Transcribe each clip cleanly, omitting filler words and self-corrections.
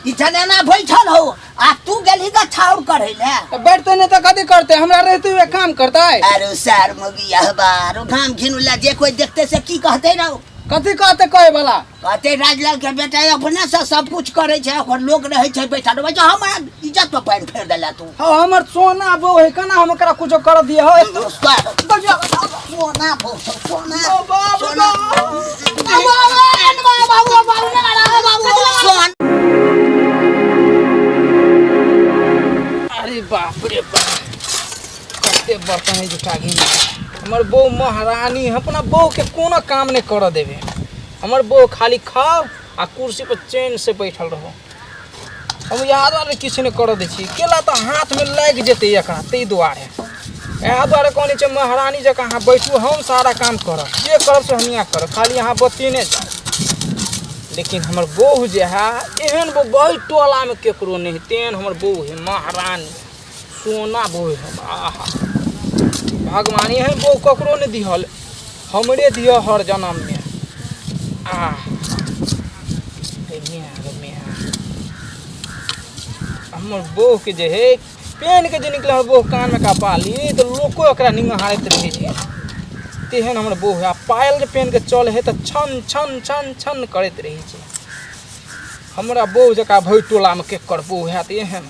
इतना बैठल हो आ तू गेली का छाउर करे ले बैठते नहीं तो कदी करते हमरा रहते हुए काम करता है। अरे सर मगिया बारो घाम घिनुला जे कोई देखते से की कहते रहो कथी कहते कहे वाला कहते राजलाल के बेटा अपने से सब कुछ करे छे ओकर लोग रहे छे बैठल बच्चा हमारा इज्जत पे पैर फेर देला तू हां हमर सोना बो है कना हम एकरा कुछो कर दिए हो सोना बो सोना सोना अरे बाप रे बाप कते बर्तन है जुटा गिन हमर बो महारानी अपना बो के कोनो काम नहीं कर देवे हमर बो खाली खाओ आ कुर्सी पर चैन से बैठल रहो हम याद वाले किसी ने कर दे छी केला तो हाथ में लग जेते एकरा तई दुआरे यहाँ द्वारे कहनी छे महारानी जका हाँ बैठू हम सारा काम करब जे करब से हम यहाँ करब खाली यहाँ बतीने जाओ लेकिन हमर बहू जे है एहन बो बहुत टोला में केकरो नहीं तेन हमर बहू है महारानी सोना बहू है आहा भगवान एहन बहू ककरो नहीं दिहल हमरे दिया हर जन्म में हमर बहू के जे है पेन के जे निकले बहू कान में का पाली तो लोको एकरा निंगारत रहे छै तेहन हमर बहू है पायल जे पेन के चल है तो छन छन छन छन करत रही छै हमरा बहू जका भई टोला में केकर बहू है एहन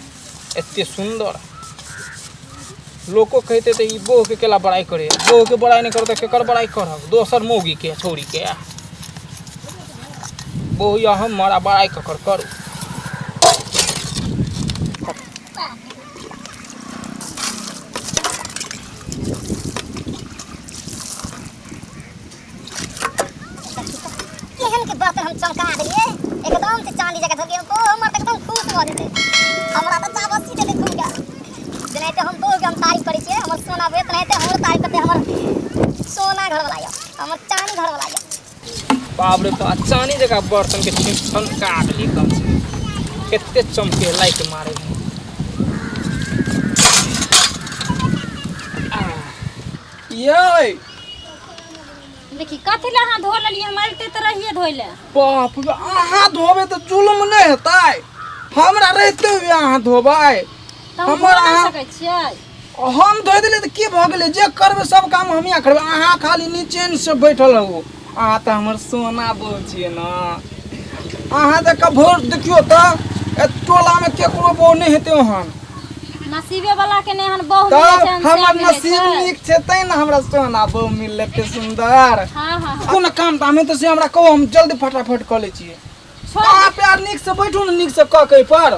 एते सुंदर लोको कहते तो ई बहू के केला बड़ाई करे बहू के बड़ाई नहीं करते केकर बड़ाई करब दोसर मौगी के छोड़ी के बहू या हम मारा बड़ाई ककर करू बर्तन हम चमका दिए एकदम से चांदी जगह धो गए तो हमर एकदम खुश हो जेते हमरा तो चाबसी देते घूम गया जने हम दो के हम तारीफ करै छियै हमर सोना वेत नहीं ते हमर तारीफ करते हमर सोना घर वाला या हमर चांदी घर वाला या बाप रे तो चांदी जगह बर्तन के छिन काट ली कम से केते चमके लाइट मारे ये देखी कथी ला हां धो लेली हमारे ते रहिए धोइले बाप रे आहा धोबे तो जुल्म नहीं हेतै हमरा रहते हुए आहा धोबै हमर आ सकै छियै हम धो देले त की भ गेलै जे करबे सब काम हम या करबे आहा खाली नीचे से बैठल रहू आहा त हमर सोना बहू छियै ना आहा त कभोर देखियो त टोला में केकरो बहू नहीं हेते हन नसीबे वाला के ने हन बहू तो मिले छै हमर नसीब नीक छै तै न हमरा सोना बहू मिलले ते सुंदर हां हां कोनो काम त हमें त से हमरा कहो हम जल्दी फटाफट क ले छियै कहाँ प्यार नीक से बैठू न नीक से कह पर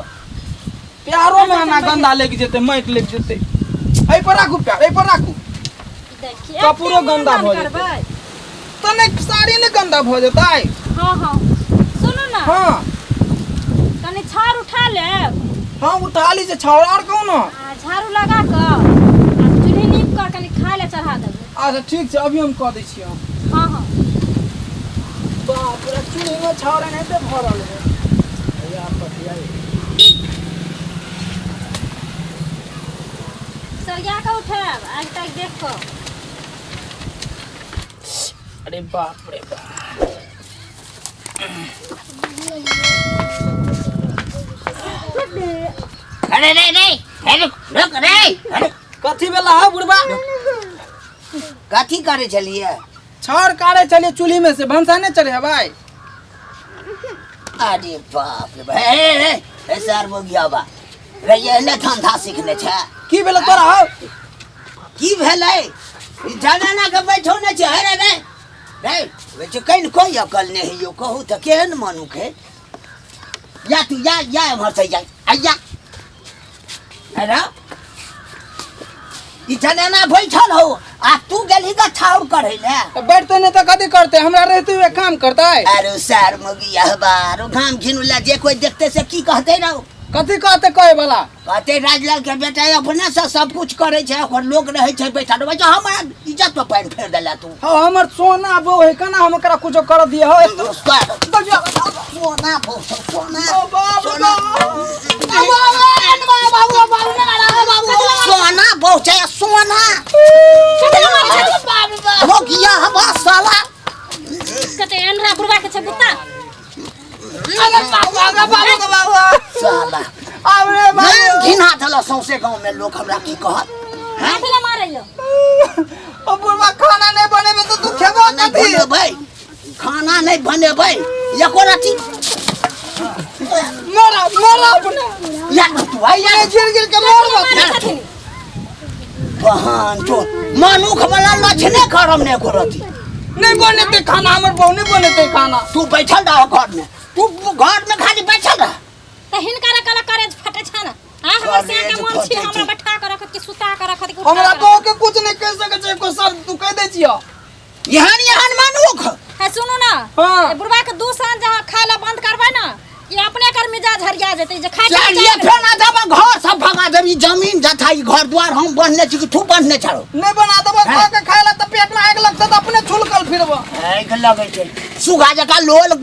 प्यारो में ना गंदा लग जेते माइट लग जेते एहि पर राखू प्यार एहि पर राखू देखिए कपूरो गंदा भ जेते तने साड़ी ने गंदा भ जेतै हां हां सुनो ना हां कनी छाड़ उठा ले हां उठा ली जे छाड़ और कहू न झाड़ू लगा क आ चूल्ही नीप कर कनी खाए ले चढ़ा देबे अच्छा ठीक छै अभी हम कह दै छी हम हां हां बाप रे चूल्ही में छाड़ नहीं ते भरल है या पटिया सरिया के उठाब आज तक देख को अरे बाप रे बाप अरे नहीं नहीं रुक रे कथी बेला है बुढ़बा कथी करे चलिए छाड़ काटे चलिए चूल्ही में से भंसा नहीं चढ़े भाई अरे बाप रे भाई ए सर हो गया बा रे ये ले धंधा सीखने छ की बेला तोरा हो की भेलै जाना ना के बैठो न छ रे रे रे वे छ कइन कोई अकल नहीं यो कहू त केहन मनुख है या तू या हमर से जा आया अरे इतना ना बैठल हो आ तू गेली का छाउर करे ले तो बैठते नहीं तो कदी करते हमरा रहते हुए काम करता है। अरे सर मगिया बारो घाम घिनुला जे कोई देखते से की कहते रहो कथी कहते कहे वाला कहते राजलाल के बेटा अपने से सब कुछ करे छे ओकर लोग रहे छे बैठल बच्चा हमारा इज्जत पे पैर फेर देला तू हां हमर सोना बहू है कना हम एकरा कुछो कर दिए हो सोना बो सोना सोना बो छे सोना हो गया हम साला कते एनरा बुढ़वा के छै बुत्ता बाबा साला अरे नाम घिना देला सौंसे गांव में लोग हमरा की कहत काथे ला मारैयो ओ बुढ़वा खाना नहीं बनेबे तो तू खेबो नहीं कथी बनेबै खाना नहीं बनेबै एको रति मोरा अपने या तू आई ये गिर के मोर बहन तो मनुख वाला लछने करम ने करती नहीं बनेते खाना हमर बहू नहीं बनेते खाना तू बैठल रह घर में तू घर में खाली बैठल रह त हिनकर कला करे फटे छ न हां हमर से के मन छी हमरा बैठा के रखत कि सुता के रखत कि हमरा बहू के कुछ नहीं कह सके छै को सर तू कह दे छियो यहां मनुख है सुनो ना हाँ। ए बुढ़वा के दू सांझ जहां खाला बंद करबै ना ये अपने कर मिजाज हरिया जेतै जे खाइ चलिए फेर ना जब घर सब भगा देबी जमीन जथा ई घर द्वार हम बनने छी कि तू बनने छाड़ो नहीं बना देबो खा के खाइला त पेट में आग लगत त अपने छुलकल फिरबो आग लगे छै सुगा जका लोल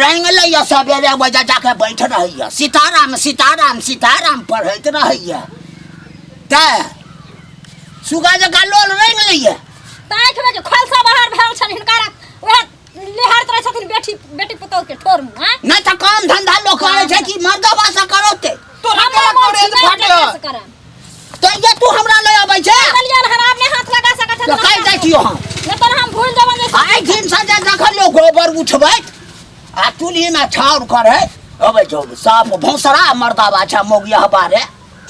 रंग लैया सबेरे बजा जाके बैठ रहैया सीताराम सीताराम सीताराम पढ़ैत रहैया त सुगा जका लोल रंग लैया ताइख में जे खलसा बाहर भेल छन हिनकर ओहे लिहार तरह छथिन बेटी पुतौ के ठोर में हां नहीं तो काम धंधा लोग करे छै कि मर्दवा से करोते तो हमरा करे फटल तो ये तू हमरा ले आबै छै कलियन हर आपने हाथ लगा सकत तो कह दै छियो हम न तो हम भूल जब जे आइ दिन से जे देखल लोग गोबर उठबै आ चूल्ही में छाउर करे अबै छौ साफ भौसरा मर्दवा छै मोगिया बारे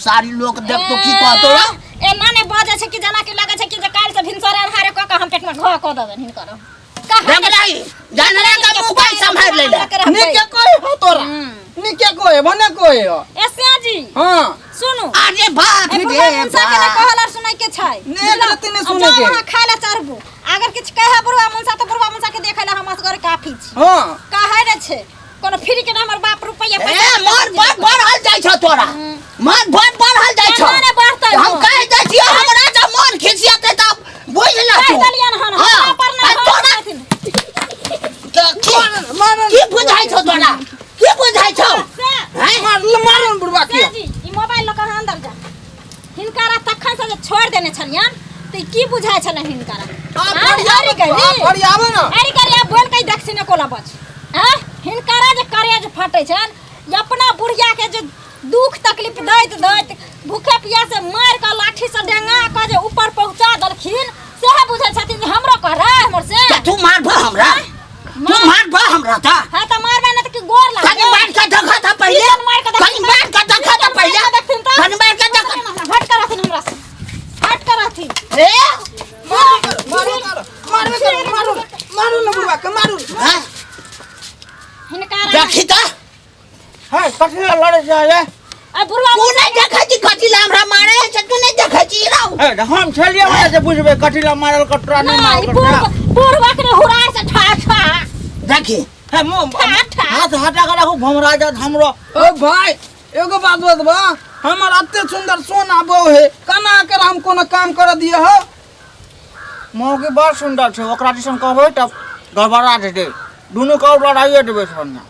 सारी लोग देख तो की कहतो रे ए माने बाजे छै कि जना के लागे छै कि जे काल से भिनसर अन्हारे क के हम पेट में घ क देबन हिनकर रंगलाई जानरे का मुंह भाई संभाल ले नहीं के कोई हो तोरा नहीं के कोई बने कोई हो एसिया जी हां सुनो अरे बाप रे मुंसा के कहला सुनाई के छै नहीं गलती नहीं सुने के वहां खाला चरबू अगर किछ कहे बुढ़वा मुंसा तो बुढ़वा मुंसा के देखैला हम असगर काफी छी हां कहे रे छै कोनो फ्री के हमर बाप रुपया ए पैसा मन बड़ बढ़ल जाय छ तोरा मन बड़ बढ़ल जाय छ माने बढ़तै हम कह दै छियो हमरा जब मन खिसियाते तब बुझ ले कह तू दलियन हन हमरा पर ना तोरा मारन की बुझाइ छ तोरा की बुझाइ छ मारन बुढ़वा के जी ई मोबाइल ल कहां अंदर जा हिनकारा तखन से जे छोड़ देने छलियन त की बुझाय छले हिनकारा अरे गली अरे आबे ना अरे करिया बोल कई दक्षिण कोला बच हां हिनकारा जे करेज फटे छन ये अपना बुढ़िया के जे दुख तकलीफ दैत भूखे प्यासे मार के लाठी से डेंगा के जे ऊपर पहुंचा दलखिन सेहे बुझै छथिन जे हमरो कह रे हमर से तू मारबा हमरा तू मारबा हमरा त हां त मारबे न त की गोर लागे कनी मार के देखा था पहले कनी मार के देखा था पहले कनी मार के देखा हट कर रथिन हमरा से हट कर रथिन ए मारू ना बुढ़वा के मारू हिनकारा देखी त है कथी लड़े जाए आ बुढ़वा तू नहीं देखै छी कथी ला हमरा मारे छै तू नहीं देखै छी राव है हम छलिए वाला से बुझबे कथी ला मारल कटरा नहीं मारल कटरा बुढ़वा के हुरार से ठा ठा देखी है मुंह ठा हाथ हटा के रखो भमरा जात हमरो ओ भाई एगो बात बतबा हमर अत्ते सुंदर सोना बहू है कना कर हम कोनो काम कर दिए हो मौके बड़ सुंदर छै ओकरा दिसन कहबै तब गड़बड़ा जेतै दुनू का लड़ाइए देबै सोना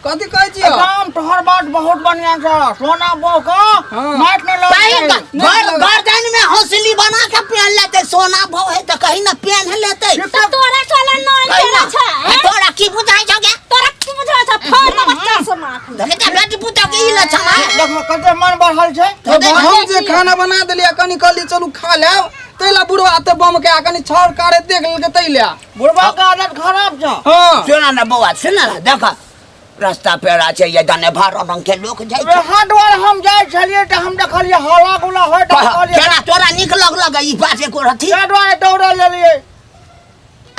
कथी कहै छियै काम तोहर बात बहुत बढ़िया छै सोना बहू का माइट ने लगे गर्दन में हौसली बना के पहन लेते सोना भौ है त कहीं ना पहन लेते तो तोरा चलन नहीं चला छै तोरा की बुझाइ छ गे तोरा की बुझा छै फोन में बच्चा से माथ देखे त बेटी पुता के ई लछमा देखो कते मन बढ़ल छै तो हम जे खाना बना देलिए कनी कहली चलू खा लेब तैला बुढ़वा ते बम के कनी छौर कारे देख लेलके तैला बुढ़वा के आदत खराब छ हां सुना ना बौआ सुना ना देखा रास्ता पेड़ा छै ये दने भार रंग के लोग जाय छै हाट वार हम जाय छलिए त हम देखलिए हवा गुला होय त कहलिए केना तोरा निक लगल ई बात एको रथी हाट वार दौड़ लेलिए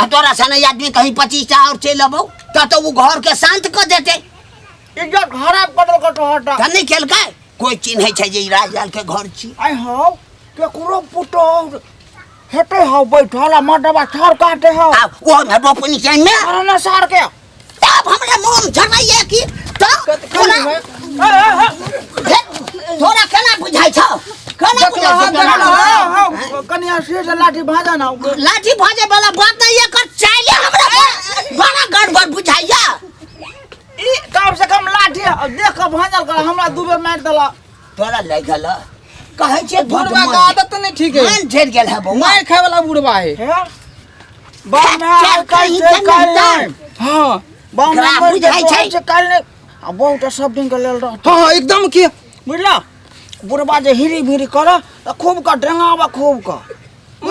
आ तोरा सने आदमी कहीं 25 टा और चल अबौ त वो घर के शांत क देते इज्जत खराब कर के तोहटा त नहीं केलकै कोई चिन्है छै जे ई राजलाल के घर छी आई हो केकरो पुतो हेते हो बैठला मडबा छौर काटे हो आ वो में रोपनी के में अरे ना सार के तब हमरा मुंह झड़ाइए की त थोड़ा केना बुझाइ छ केना बुझाइ छ कनिया से लाठी भाजा ना लाठी भाजे वाला बात नहीं एकर चाले हमरा बड़ा गड़बड़ बुझाइया ई कम से कम लाठी देख के भाजल कर हमरा दुबे मार देला तोरा ले गेल कहै छै बुढ़वा का आदत नहीं ठीक है मन झड़ गेल है बौआ मार खाए वाला बुढ़वा है बाप में कहीं से काल हां बाप में बुझाइ छै काल ने आ बहुत सब दिन के लेल रहत हाँ एकदम के बुझला बुढ़वा जे हिरी भिरी कर त खूब का डेंगावा खूब का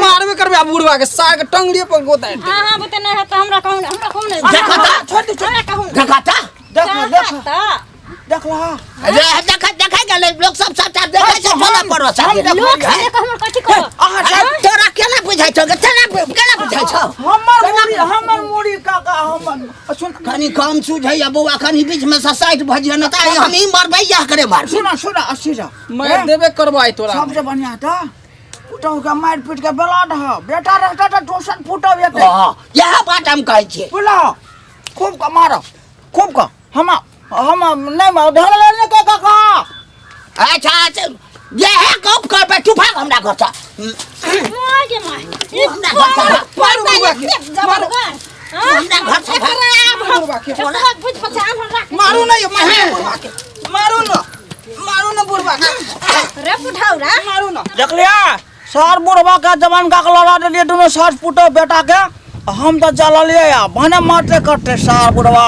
मारबे करबे आ बुढ़वा के साग टंगड़ी पर गोता हाँ हाँ बते नहीं है तो हमरा कहूँ नहीं देखा था छोड़ दे हमरा कहूँ देखा था देख ला अरे देखा गेले लोग सब देखै छै थोड़ा भरोसा लोग से कहूँ कथी करो तोरा केना बुझाइ छौ केना बुझाइ छौ हमर मुड़ी काका हमर सुन कनी कम सुझैया बौआ कनी बीच में से साइड भजिया न त हम ही मरबै या करे मार सुना अस्सी जा मार देबे करबाई तोरा सबसे बढ़िया था पुटौ के मार पीट के बेलाड ह बेटा रहता त टोसन फुटौ एते यह बात हम कहै छियै बुला खूब का मारो खूब का हम नहीं मार धर लेने के काका अच्छा यह गप कर पे तू भाग हमरा घर से मार के मार हमरा घर से मारू बुढ़वा के जबरदस्त हमरा घर से बुढ़वा के बुझ पछान हमरा मारू नहीं बुढ़वा के मारू ना बुढ़वा के रे पुठाऊ रे मारू ना देख लिया सर बुढ़वा के जवान का लड़ा देलिए दोनों सास पुटो बेटा के हम तो चल लिए भने मारते करते सार बुढ़वा